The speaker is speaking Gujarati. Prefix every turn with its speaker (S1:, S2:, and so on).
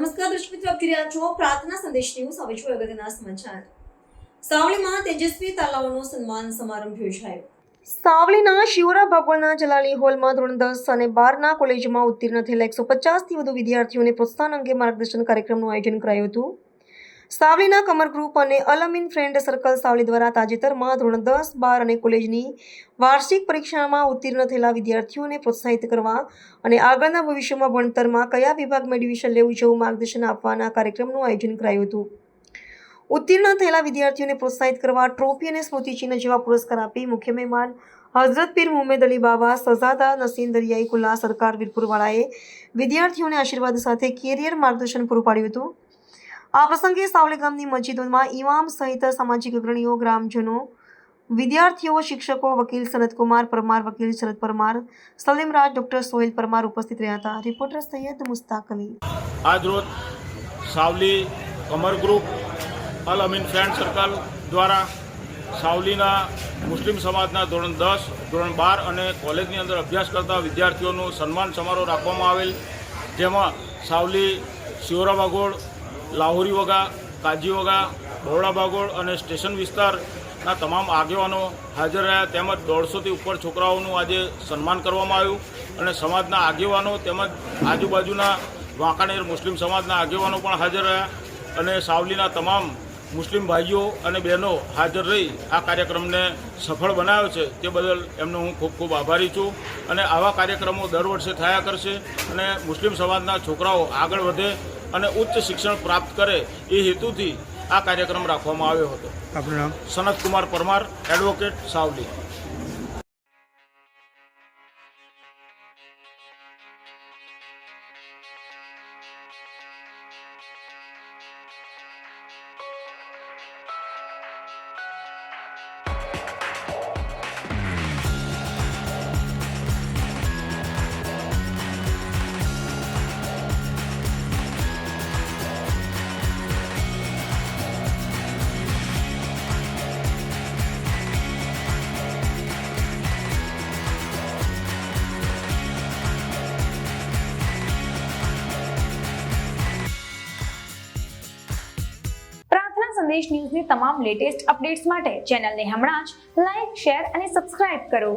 S1: નમસ્કાર દર્શક મિત્રો, આપ જોઈ રહ્યા છો પ્રાર્થના સંદેશ ન્યૂઝ. હવે જોઈએ અગત્યના સમાચાર. સાવલીમાં તેજસ્વી તાલાઓનો સન્માન સમારંભ યોજાયો. સાવલીના શિવરા ભગવાનના જલાલી હોલમાં ધોરણ 10 અને 12ના કોલેજમાં ઉત્તીર્ણ થયેલા 150થી વધુ વિદ્યાર્થીઓને પ્રોત્સાહન અંગે માર્ગદર્શન કાર્યક્રમનું આયોજન કરાયું હતું. સાવલીના કમર ગ્રુપ અને અલ અમીન ફ્રેન્ડ સર્કલ સાવલી દ્વારા તાજેતરમાં ધોરણ 10, 12 અને કોલેજની વાર્ષિક પરીક્ષામાં ઉત્તીર્ણ થયેલા વિદ્યાર્થીઓને પ્રોત્સાહિત કરવા અને આગળના ભવિષ્યમાં ભણતરમાં કયા વિભાગમાં એડમિશન લેવું જેવું માર્ગદર્શન આપવાના કાર્યક્રમનું આયોજન કરાયું હતું. ઉત્તીર્ણ થયેલા વિદ્યાર્થીઓને પ્રોત્સાહિત કરવા ટ્રોફી અને સ્મૃતિચિહ્ન જેવા પુરસ્કાર આપી મુખ્ય મહેમાન હઝરત પીર મુહમ્મદ અલી બાબા સઝાદા નસીન દરિયાઈ કુલ્લા સરકાર વીરપુરવાળાએ વિદ્યાર્થીઓને આશીર્વાદ સાથે કેરિયર માર્ગદર્શન પૂરું પાડ્યું હતું. આ પ્રસંગે સાવલી ગામની મસ્જિદોમાં ઇમામ સહિત સામાજિક અગ્રણીઓ, ગ્રામજનો, વિદ્યાર્થીઓ, શિક્ષકો, વકીલ સનતકુમાર પરમાર, વકીલ શરદ પરમાર, સલીમ રાજ, ડોક્ટર સોહેલ પરમાર ઉપસ્થિત રહ્યા હતા. રિપોર્ટર સૈયદ મુસ્તાક અલી.
S2: આજ રોજ સાવલી કમર ગ્રુપ અલ અમીન ફ્રેન્ડ સર્કલ દ્વારા સાવલીના મુસ્લિમ સમાજના ધોરણ 10, ધોરણ 12 અને કોલેજની અંદર અભ્યાસ કરતા વિદ્યાર્થીઓનું સન્માન સમારોહ રાખવામાં આવેલ, જેમાં સાવલી શિવરા ભાગોળ, લાહોરી વગા, કાજી વગા, બરોડા ભાગોળ અને સ્ટેશન વિસ્તારના તમામ આગેવાનો હાજર રહ્યા. તેમજ 150થી ઉપર છોકરાઓનું આજે સન્માન કરવામાં આવ્યું અને સમાજના આગેવાનો તેમજ આજુબાજુના વાંકાનેર મુસ્લિમ સમાજના આગેવાનો પણ હાજર રહ્યા અને સાવલીના તમામ મુસ્લિમ ભાઈઓ અને બહેનો હાજર રહી આ કાર્યક્રમને સફળ બનાવ્યો છે. તે બદલ એમનો હું ખૂબ ખૂબ આભારી છું અને આવા કાર્યક્રમો દર વર્ષે થયા કરશે અને મુસ્લિમ સમાજના છોકરાઓ આગળ વધે અને ઉચ્ચ શિક્ષણ પ્રાપ્ત કરે એ હેતુથી આ કાર્યક્રમ રાખવામાં આવ્યો હતો. આપનું નામ? સનતકુમાર પરમાર, એડવોકેટ, સાવલી.
S3: સંદેશ ન્યૂઝની તમામ લેટેસ્ટ અપડેટ્સ માટે ચેનલને હમણાં જ લાઈક, શેર અને સબસ્ક્રાઇબ કરો.